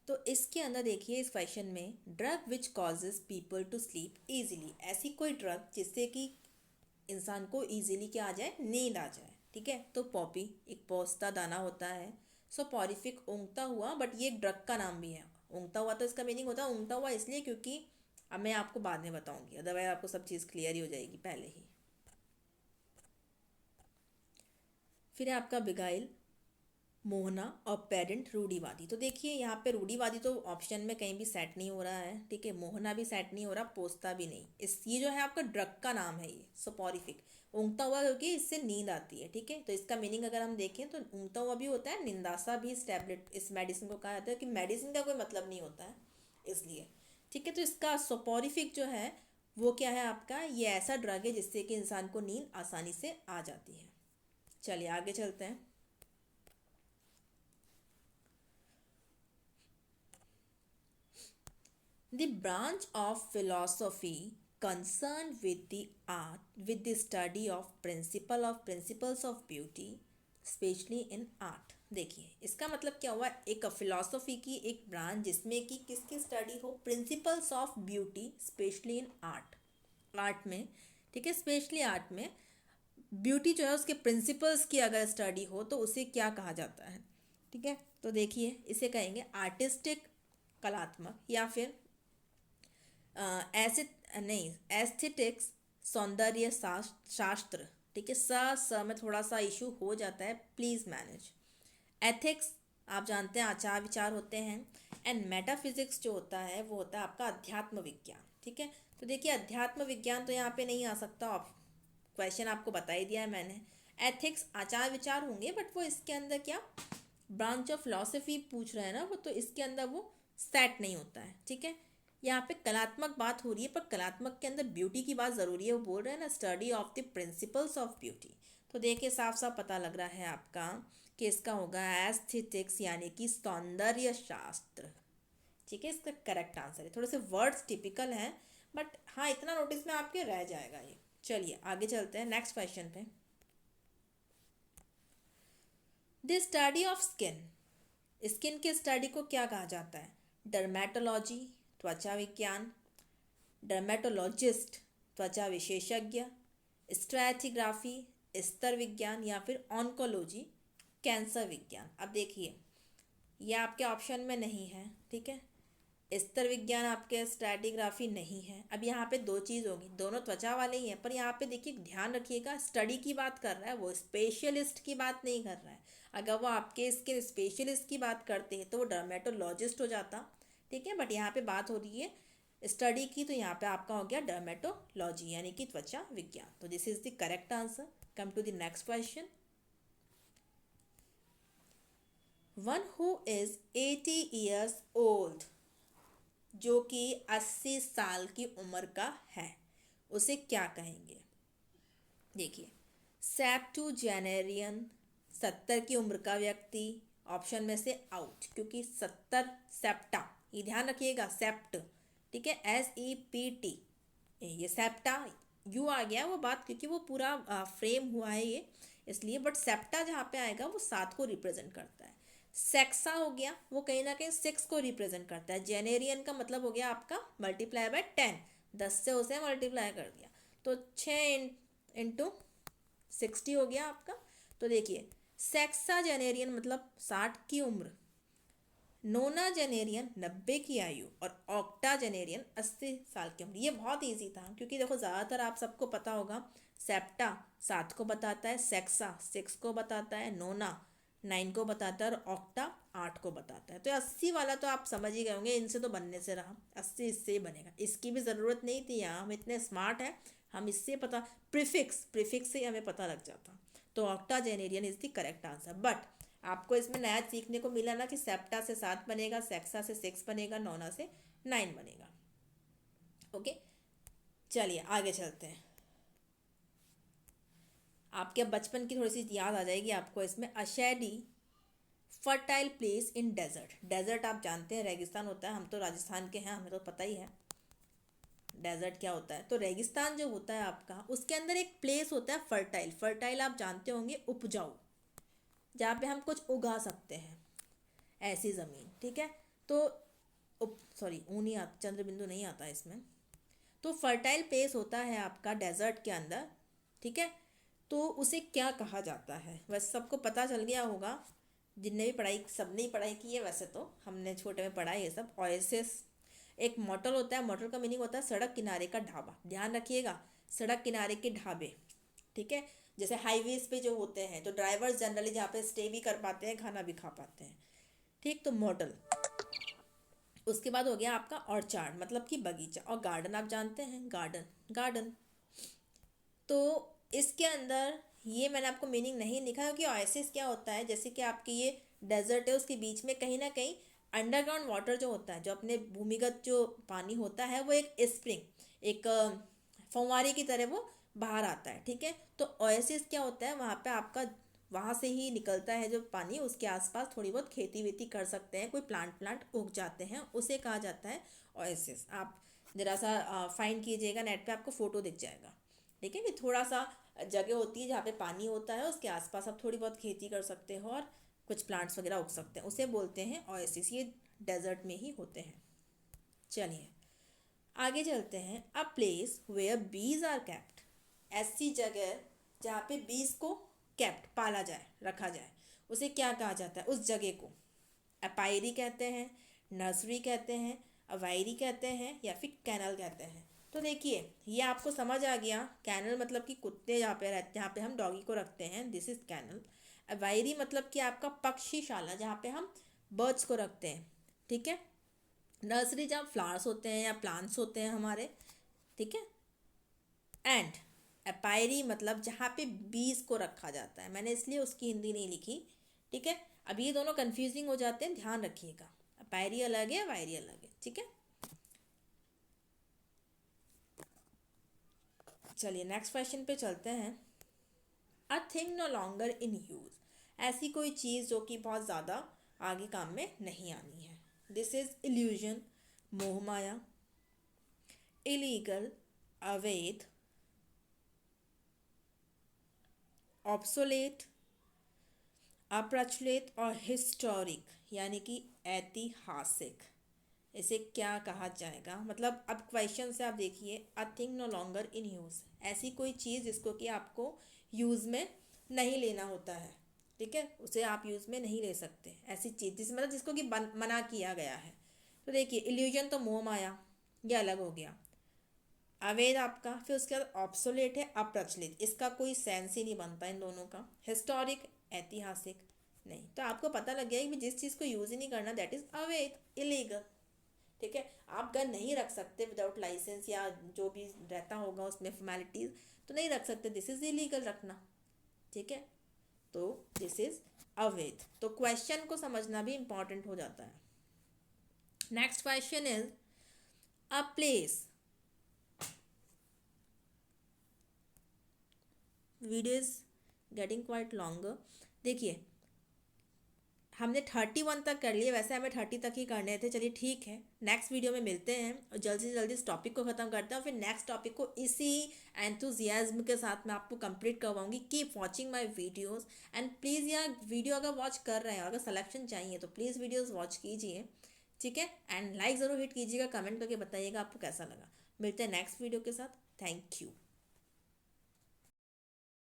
तो इसके अंदर देखिए इस क्वेश्चन में drug which causes people to sleep easily, ऐसी कोई ड्रग जिससे कि इंसान को इजीली क्या आ जाए, नींद आ जाए। ठीक है, तो पॉपी एक पोस्ता दाना होता है। सोपोरिफिक ऊँगता हुआ, बट ये एक ड्रग का नाम भी है। ऊँगता हुआ तो इसका मीनिंग होता है ऊँगता हुआ इसलिए क्योंकि अब मैं आपको बाद में बताऊंगी, अदरवाइज आपको सब चीज़ क्लियर ही हो जाएगी पहले ही। फिर है आपका बिगाइल, मोहना और पेरेंट रूढ़िवादी। तो देखिए यहाँ पे रूढ़िवादी तो ऑप्शन में कहीं भी सेट नहीं हो रहा है। ठीक है, मोहना भी सेट नहीं हो रहा, पोस्ता भी नहीं। इस ये जो है आपका ड्रग का नाम है, ये सोपोरिफिक ऊँगता हुआ, क्योंकि इससे नींद आती है। ठीक है, तो इसका मीनिंग अगर हम देखें तो ऊँगता हुआ भी होता है, निंदासा भी इस टैबलेट इस मेडिसिन को कहा जाता है कि मेडिसिन का कोई मतलब नहीं होता है इसलिए। ठीक है, तो इसका सोपोरिफिक जो है वो क्या है आपका, ये ऐसा ड्रग है जिससे कि इंसान को नींद आसानी से आ जाती है। चलिए आगे चलते हैं। The branch of philosophy concerned with the art, with the study of principles of beauty, especially in art। देखिए इसका मतलब क्या हुआ, एक फिलॉसफी की एक ब्रांच जिसमें कि किसकी स्टडी हो, principles of beauty specially in art, art में। ठीक है, स्पेशली आर्ट में ब्यूटी जो है उसके प्रिंसिपल्स की अगर स्टडी हो तो उसे क्या कहा जाता है। ठीक है, तो देखिए इसे कहेंगे आर्टिस्टिक, कलात्मक, या फिर ऐसे नहीं, एस्थेटिक्स, सौंदर्य शास्त्र। ठीक है, स में थोड़ा सा इशू हो जाता है, प्लीज मैनेज। एथिक्स आप जानते हैं आचार विचार होते हैं। एंड मेटाफिजिक्स जो होता है वो होता है आपका अध्यात्म विज्ञान। ठीक है, तो देखिए अध्यात्म विज्ञान तो यहाँ पे नहीं आ सकता, क्वेश्चन आपको बता ही दिया है मैंने। एथिक्स आचार विचार होंगे, बट वो इसके अंदर क्या ब्रांच ऑफ फिलॉसफी पूछ रहे हैं ना वो, तो इसके अंदर वो सेट नहीं होता है। ठीक है, यहाँ पे कलात्मक बात हो रही है, पर कलात्मक के अंदर ब्यूटी की बात ज़रूरी है। वो बोल रहे हैं ना study of the principles of beauty, तो देखिए साफ साफ पता लग रहा है आपका कि इसका होगा एस्थेटिक्स, यानी कि सौंदर्य शास्त्र। ठीक है, इसका करेक्ट आंसर है। थोड़े से वर्ड्स टिपिकल हैं, बट हाँ इतना नोटिस में आपके रह जाएगा ये। चलिए आगे चलते हैं नेक्स्ट क्वेश्चन पे। The study of skin, skin के स्टडी को क्या कहा जाता है, डर्मेटोलॉजी त्वचा विज्ञान, डर्मेटोलॉजिस्ट त्वचा विशेषज्ञ, स्ट्रैटिग्राफी स्तर विज्ञान, या फिर ऑन्कोलॉजी कैंसर विज्ञान। अब देखिए ये आपके ऑप्शन में नहीं है। ठीक है, स्तर विज्ञान आपके, स्ट्रैटिग्राफी नहीं है। अब यहाँ पे दो चीज़ होगी, दोनों त्वचा वाले ही हैं, पर यहाँ पे देखिए ध्यान रखिएगा स्टडी की बात कर रहा है वो, स्पेशलिस्ट की बात नहीं कर रहा है। अगर वो आपके इसके स्पेशलिस्ट की बात करते हैं तो वो डर्मेटोलॉजिस्ट हो जाता। ठीक है, बट यहाँ पे बात हो रही है स्टडी की, तो यहाँ पे आपका हो गया डर्मेटोलॉजी, यानी कि त्वचा विज्ञान। तो this is the correct answer. Come to the next question. One who is 80 years old, जो कि 80 साल की उम्र का है, उसे क्या कहेंगे। देखिए सेप्टुजेनेरियन, 70 की उम्र का व्यक्ति, ऑप्शन में से आउट, क्योंकि 70 सेप्टा, ये ध्यान रखिएगा सेप्ट। ठीक है, SEPT, ये सेप्टा यू आ गया वो बात, क्योंकि वो पूरा फ्रेम हुआ है ये इसलिए, बट सेप्टा जहाँ पे आएगा वो 7 को रिप्रेजेंट करता है। सेक्सा हो गया वो कहीं ना कहीं 6 को रिप्रेजेंट करता है। जेनेरियन का मतलब हो गया आपका मल्टीप्लाई बाय 10, 10 से उसे मल्टीप्लाई कर दिया, तो 6 इंटू 60 हो गया आपका। तो देखिए सेक्सा जेनेरियन मतलब 60 की उम्र, नोना जेनेरियन 90 की आयु, और ऑक्टा जेनेरियन 80 साल की उम्र। ये बहुत इजी था, क्योंकि देखो ज़्यादातर आप सबको पता होगा सेप्टा 7 को बताता है, सेक्सा 6 को बताता है, नोना 9 को बताता है, और ऑक्टा 8 को बताता है। तो 80 वाला तो आप समझ ही गए होंगे, इनसे तो बनने से रहा, 80 इससे ही बनेगा, इसकी भी ज़रूरत नहीं थी। यहाँ हम इतने स्मार्ट हैं, हम इससे पता, प्रीफिक्स से हमें पता लग जाता। तो octogenarian is the correct answer. But आपको इसमें नया सीखने को मिला ना कि सेप्टा से 7 बनेगा, सेक्सा से 6 बनेगा, नोना से 9 बनेगा। ओके, चलिए आगे चलते हैं। आपके बचपन की थोड़ी सी याद आ जाएगी आपको इसमें। A shady fertile place in desert, desert आप जानते हैं रेगिस्तान होता है, हम तो राजस्थान के हैं, हमें तो पता ही है डेजर्ट क्या होता है। तो रेगिस्तान जो होता है आपका, उसके अंदर एक प्लेस होता है फर्टाइल, फर्टाइल आप जानते होंगे उपजाऊ, जहाँ पे हम कुछ उगा सकते हैं, ऐसी ज़मीन। ठीक है, तो सॉरी ऊ नहीं आता, चंद्र बिंदु नहीं आता इसमें। तो फर्टाइल प्लेस होता है आपका डेजर्ट के अंदर, ठीक है। तो उसे क्या कहा जाता है, वैसे सबको पता चल गया होगा, जिनने भी पढ़ाई, सबने ही पढ़ाई की है वैसे तो, हमने छोटे में पढ़ा है ये सब। ओएसिस एक मॉडल होता है, मॉडल का मीनिंग होता है सड़क किनारे का ढाबा, ध्यान रखिएगा, सड़क किनारे के ढाबे, ठीक है। जैसे हाईवेज पे जो होते हैं तो ड्राइवर्स जनरली जहाँ पे स्टे भी कर पाते हैं, खाना भी खा पाते हैं, ठीक। तो मॉडल, उसके बाद हो गया आपका ऑर्चार्ड, मतलब कि बगीचा, और गार्डन आप जानते हैं, गार्डन गार्डन। तो इसके अंदर ये मैंने आपको मीनिंग नहीं लिखा क्योंकि ओएसिस क्या होता है, जैसे कि आपकी ये डेजर्ट है, उसके बीच में कहीं ना कहीं अंडरग्राउंड वाटर जो होता है, जो अपने भूमिगत जो पानी होता है, वो एक स्प्रिंग, एक फव्वारे की तरह वो बाहर आता है, ठीक है। तो ओएसिस क्या होता है, वहाँ पे आपका वहाँ से ही निकलता है जो पानी, उसके आसपास थोड़ी बहुत खेती वेती कर सकते हैं, कोई प्लांट उग जाते हैं, उसे कहा जाता है ओएसिस। आप जरा सा फाइंड कीजिएगा नेट पे, आपको फोटो दिख जाएगा, ठीक है। कि थोड़ा सा जगह होती है जहाँ पे पानी होता है, उसके आसपास आप थोड़ी बहुत खेती कर सकते हो और कुछ प्लांट्स वगैरह उग सकते हैं, उसे बोलते हैं ओएसिस। ये डेजर्ट में ही होते हैं। चलिए आगे चलते हैं। A place where bees are kept, ऐसी जगह जहाँ पे बीज को केप्ट, पाला जाए, रखा जाए, उसे क्या कहा जाता है, उस जगह को अपायरी कहते हैं, नर्सरी कहते हैं, अवायरी कहते हैं, या फिर कैनल कहते हैं। तो देखिए ये आपको समझ आ गया, कैनल मतलब कि कुत्ते जहाँ पे रहते हैं, जहाँ पे हम डॉगी को रखते हैं, दिस इज कैनल। अवायरी मतलब कि आपका पक्षीशाला, जहाँ पे हम बर्ड्स को रखते हैं, ठीक है। नर्सरी जहाँ फ्लावर्स होते हैं या प्लांट्स होते हैं हमारे, ठीक है। एंड एपायरी मतलब जहाँ पे बीज को रखा जाता है, मैंने इसलिए उसकी हिंदी नहीं लिखी, ठीक है। अब ये दोनों कंफ्यूजिंग हो जाते हैं, ध्यान रखिएगा, एपायरी अलग है, वायरी अलग है, ठीक है। चलिए नेक्स्ट क्वेश्चन पे चलते हैं। A thing no longer in use, ऐसी कोई चीज़ जो कि बहुत ज़्यादा आगे काम में नहीं आनी है। दिस इज इल्यूजन, मोह माया, इलीगल, अवैध, ऑब्सोलेट, अप्रचलित, और हिस्टोरिक यानी कि ऐतिहासिक। इसे क्या कहा जाएगा, मतलब अब क्वेश्चन से आप देखिए, a thing no longer in use, ऐसी कोई चीज़ जिसको कि आपको यूज़ में नहीं लेना होता है, ठीक है, उसे आप यूज़ में नहीं ले सकते, ऐसी चीज़ जिस मतलब जिसको कि मना किया गया है। तो देखिए इल्यूजन तो मोह माया, ये अलग हो गया। अवैध आपका, फिर उसके बाद ऑब्सोलेट है, अप्रचलित, इसका कोई सेंस ही नहीं बनता इन दोनों का। हिस्टोरिक, ऐतिहासिक, नहीं। तो आपको पता लग गया कि जिस चीज़ को यूज़ ही नहीं करना, दैट इज़ अवैध, इलीगल, ठीक है। आप गन नहीं रख सकते विदाउट लाइसेंस, या जो भी रहता होगा उसमें फॉर्मेलिटीज, तो नहीं रख सकते, दिस इज इलीगल रखना, ठीक है। तो दिस इज अवैध। तो क्वेश्चन को समझना भी इंपॉर्टेंट हो जाता है। Next question is a place, video is getting quite longer. देखिए हमने 31 तक कर लिए, वैसे हमें 30 तक ही करने थे, चलिए ठीक है। नेक्स्ट वीडियो में मिलते हैं और जल्दी से जल्दी इस टॉपिक को ख़त्म करते हैं, और फिर नेक्स्ट टॉपिक को इसी एंथुजियाज्म के साथ मैं आपको कंप्लीट करवाऊंगी। Keep watching my videos, and please यार वीडियो अगर वॉच कर रहे हैं, अगर सिलेक्शन चाहिए तो प्लीज़ वीडियोज़ वॉच कीजिए, ठीक है। एंड लाइक ज़रूर हिट कीजिएगा, कमेंट करके बताइएगा आपको कैसा लगा। मिलते हैं नेक्स्ट वीडियो के साथ, थैंक यू।